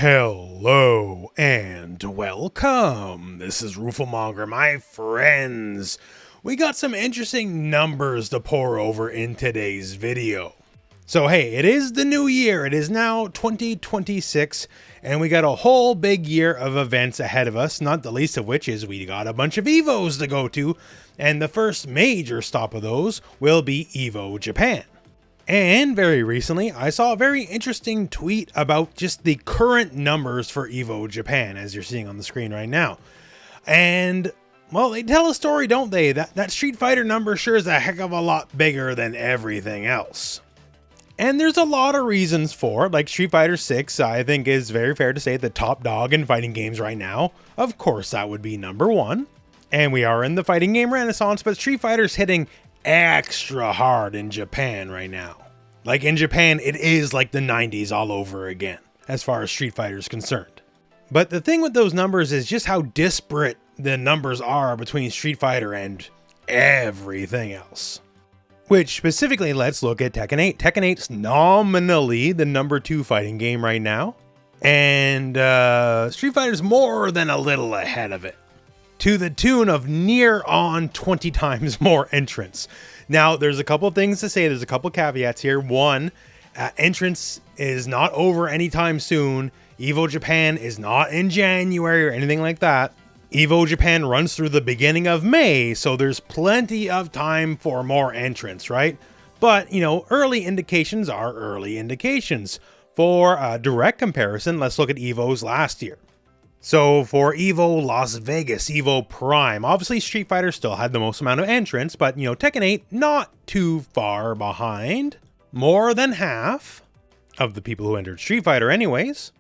Hello and welcome. This is rooflemonger, my friends. We got some interesting numbers to pour over in today's video. So hey, it is the new year. It is now 2026 and we got a whole big year of events ahead of us, not the least of which is we got a bunch of Evos to go to, and the first major stop of those will be Evo Japan. And very recently, I saw a very interesting tweet about just the current numbers for Evo Japan, as you're seeing on the screen right now. And, well, they tell a story, don't they? That Street Fighter number sure is a heck of a lot bigger than everything else. And there's a lot of reasons for it, like Street Fighter 6, I think is very fair to say the top dog in fighting games right now. Of course, that would be number one. And we are in the fighting game renaissance, but Street Fighter's hitting extra hard in Japan right now. Like in Japan, it is like the 90s all over again, as far as Street Fighter is concerned. But the thing with those numbers is just how disparate the numbers are between Street Fighter and everything else. Which specifically, let's look at Tekken 8. Tekken 8's nominally the number 2 fighting game right now. And Street Fighter's more than a little ahead of it, to the tune of near on 20 times more entrants. Now, there's a couple of things to say. There's a couple of caveats here. One, entrance is not over anytime soon. Evo Japan is not in January or anything like that. Evo Japan runs through the beginning of May, so there's plenty of time for more entrants, right? But, you know, early indications are early indications. For a direct comparison, let's look at Evo's last year. So for Evo Las Vegas, Evo Prime, obviously Street Fighter still had the most amount of entrants, but you know, Tekken 8 not too far behind. More than half of the people who entered Street Fighter anyways.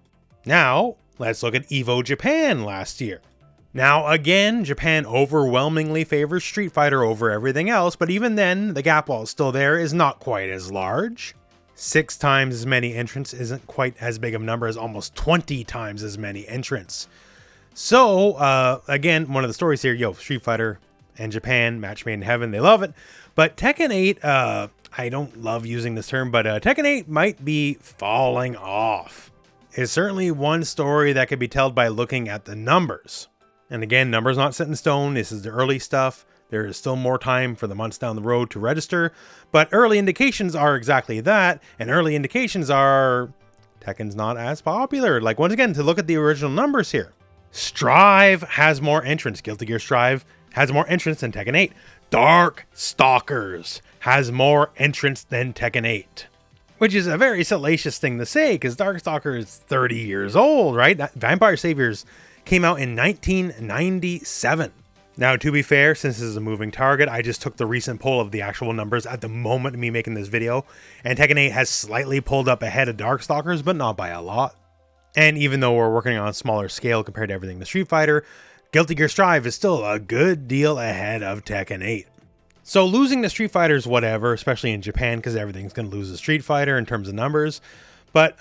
Now, let's look at Evo Japan last year. Now again, Japan overwhelmingly favors Street Fighter over everything else, but even then, the gap, while it's still there, is not quite as large. 6 times as many entrants isn't quite as big of a number as almost 20 times as many entrants. So, again, one of the stories here, Street Fighter and Japan, match made in heaven, they love it. But Tekken 8, I don't love using this term, but Tekken 8 might be falling off. It's certainly one story that could be told by looking at the numbers. And again, numbers not set in stone, this is the early stuff. There is still more time for the months down the road to register, but early indications are exactly that, and early indications are Tekken's not as popular. Like, once again, to look at the original numbers here. Strive has more entrants. Guilty Gear Strive has more entrants than Tekken 8. Darkstalkers has more entrants than Tekken 8. Which is a very salacious thing to say, because Darkstalkers is 30 years old, right? Vampire Saviors came out in 1997. Now, to be fair, since this is a moving target, I just took the recent poll of the actual numbers at the moment of me making this video, and Tekken 8 has slightly pulled up ahead of Darkstalkers, but not by a lot. And even though we're working on a smaller scale compared to everything to Street Fighter, Guilty Gear Strive is still a good deal ahead of Tekken 8. So losing to Street Fighter is whatever, especially in Japan, because everything's going to lose to Street Fighter in terms of numbers. But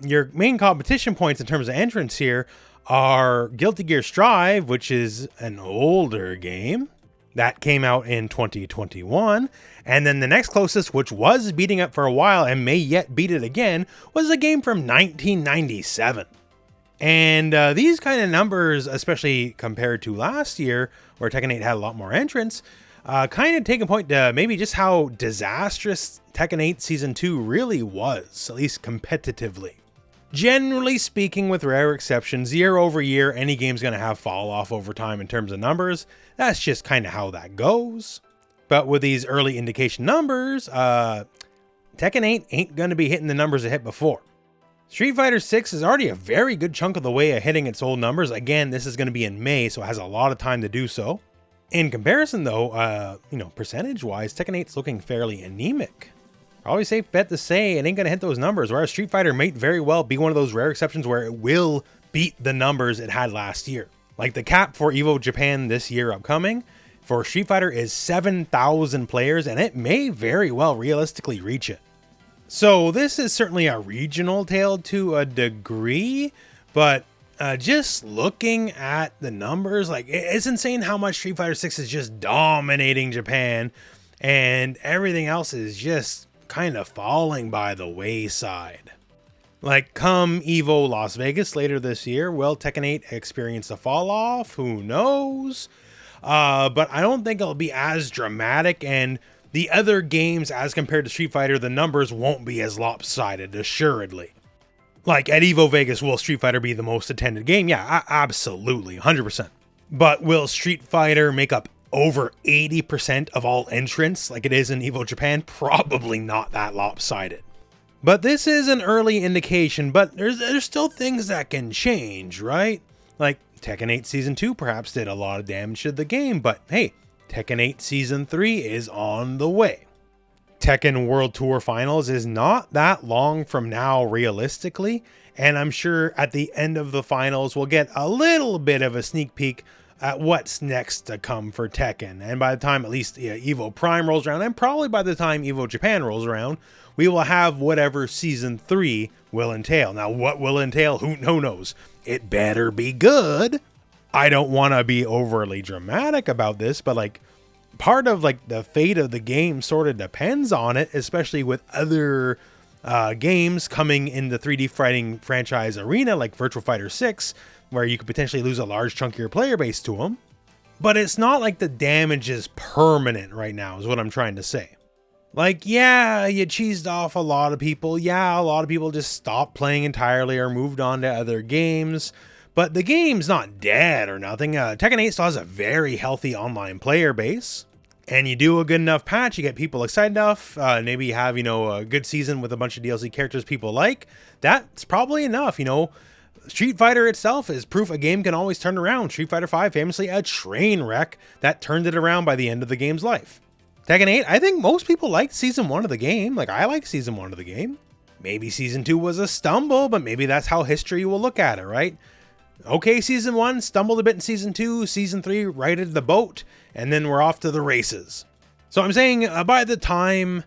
your main competition points in terms of entrants here are Guilty Gear Strive, which is an older game that came out in 2021, and then the next closest, which was beating it for a while and may yet beat it again, was a game from 1997. And these kind of numbers, especially compared to last year, where Tekken 8 had a lot more entrants, kind of take a point to maybe just how disastrous Tekken 8 Season 2 really was, at least competitively. Generally speaking, with rare exceptions, year over year, any game's going to have fall off over time in terms of numbers. That's just kind of how that goes. But with these early indication numbers, Tekken 8 ain't going to be hitting the numbers it hit before. Street Fighter 6 is already a very good chunk of the way of hitting its old numbers. Again, this is going to be in May, so it has a lot of time to do so. In comparison, though, percentage-wise, Tekken 8's looking fairly anemic. Probably safe bet to say it ain't going to hit those numbers, whereas Street Fighter might very well be one of those rare exceptions where it will beat the numbers it had last year. Like the cap for Evo Japan this year upcoming for Street Fighter is 7,000 players, and it may very well realistically reach it. So this is certainly a regional tale to a degree, but just looking at the numbers, like it's insane how much Street Fighter 6 is just dominating Japan, and everything else is just kind of falling by the wayside. Like, come Evo Las Vegas later this year, will Tekken 8 experience a fall off? Who knows? But I don't think it'll be as dramatic, and the other games as compared to Street Fighter, the numbers won't be as lopsided, assuredly. Like, at Evo Vegas, will Street Fighter be the most attended game? Yeah, absolutely, 100%. But will Street Fighter make up over 80% of all entrants like it is in Evo Japan? Probably not that lopsided. But this is an early indication, but there's still things that can change, right? Like, Tekken 8 Season 2 perhaps did a lot of damage to the game, but hey, Tekken 8 Season 3 is on the way. Tekken World Tour Finals is not that long from now realistically, and I'm sure at the end of the finals we'll get a little bit of a sneak peek at what's next to come for Tekken. And by the time at least Evo Prime rolls around, and probably by the time Evo Japan rolls around, we will have whatever Season 3 will entail. Now, what will entail? Who knows? It better be good. I don't want to be overly dramatic about this, but like, part of like the fate of the game sort of depends on it, especially with other games coming in the 3D fighting franchise arena, like Virtua Fighter 6, where you could potentially lose a large chunk of your player base to them. But it's not like the damage is permanent right now, is what I'm trying to say. Like, yeah, you cheesed off a lot of people. Yeah, a lot of people just stopped playing entirely or moved on to other games. But the game's not dead or nothing. Tekken 8 still has a very healthy online player base. And you do a good enough patch, you get people excited enough. Maybe you have, a good season with a bunch of DLC characters people like. That's probably enough, Street Fighter itself is proof a game can always turn around. Street Fighter V, famously a train wreck that turned it around by the end of the game's life. Tekken 8, I think most people liked Season 1 of the game. Like, I like Season 1 of the game. Maybe Season 2 was a stumble, but maybe that's how history will look at it, right? Okay, Season 1 stumbled a bit in Season 2, Season 3 righted the boat, and then we're off to the races. So I'm saying by the time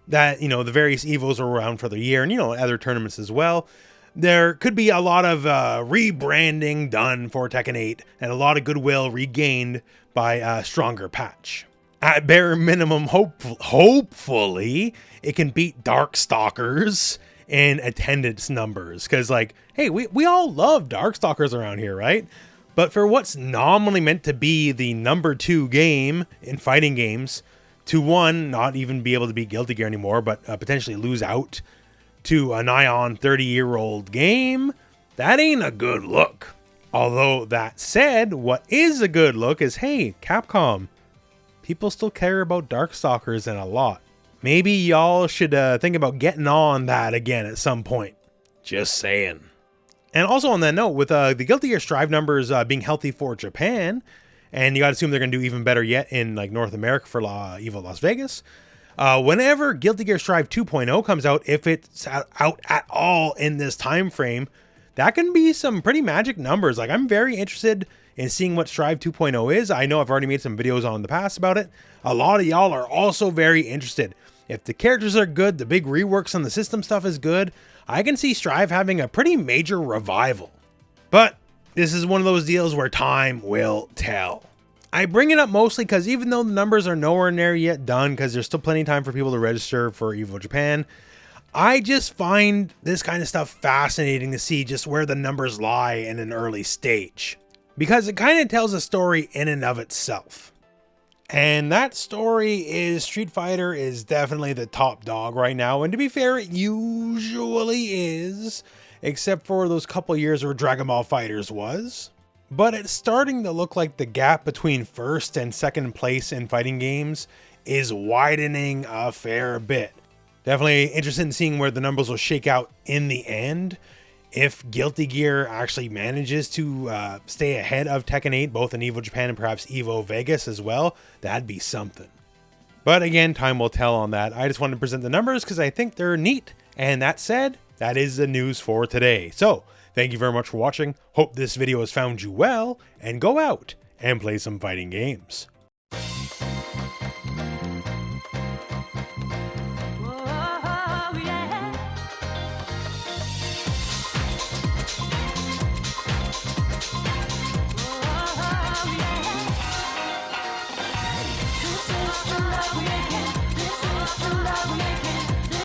that, the various Evos are around for the year, and, other tournaments as well, there could be a lot of rebranding done for Tekken 8 and a lot of goodwill regained by a stronger patch. At bare minimum, hopefully, it can beat Darkstalkers in attendance numbers. Because, like, hey, we all love Darkstalkers around here, right? But for what's nominally meant to be the number 2 game in fighting games, to one, not even be able to beat Guilty Gear anymore, but potentially lose out to a nigh on 30-year-old game, that ain't a good look. Although that said, what is a good look is, hey, Capcom, people still care about Darkstalkers and a lot. Maybe y'all should think about getting on that again at some point. Just saying. And also on that note, with the Guilty Gear Strive numbers being healthy for Japan, and you gotta assume they're gonna do even better yet in like North America for Evo Las Vegas, whenever Guilty Gear Strive 2.0 comes out, if it's out at all in this time frame, that can be some pretty magic numbers. Like, I'm very interested in seeing what Strive 2.0 is. I know I've already made some videos on in the past about it. A lot of y'all are also very interested. If the characters are good, the big reworks on the system stuff is good, I can see Strive having a pretty major revival. But this is one of those deals where time will tell. I bring it up mostly because even though the numbers are nowhere near yet done, because there's still plenty of time for people to register for Evo Japan, I just find this kind of stuff fascinating to see just where the numbers lie in an early stage. Because it kind of tells a story in and of itself. And that story is Street Fighter is definitely the top dog right now. And to be fair, it usually is, except for those couple years where Dragon Ball FighterZ was. But it's starting to look like the gap between first and second place in fighting games is widening a fair bit. Definitely interested in seeing where the numbers will shake out in the end. If Guilty Gear actually manages to stay ahead of Tekken 8, both in Evo Japan and perhaps Evo Vegas as well, that'd be something. But again, time will tell on that. I just wanted to present the numbers because I think they're neat. And that said, that is the news for today. So, thank you very much for watching. Hope this video has found you well, and go out and play some fighting games.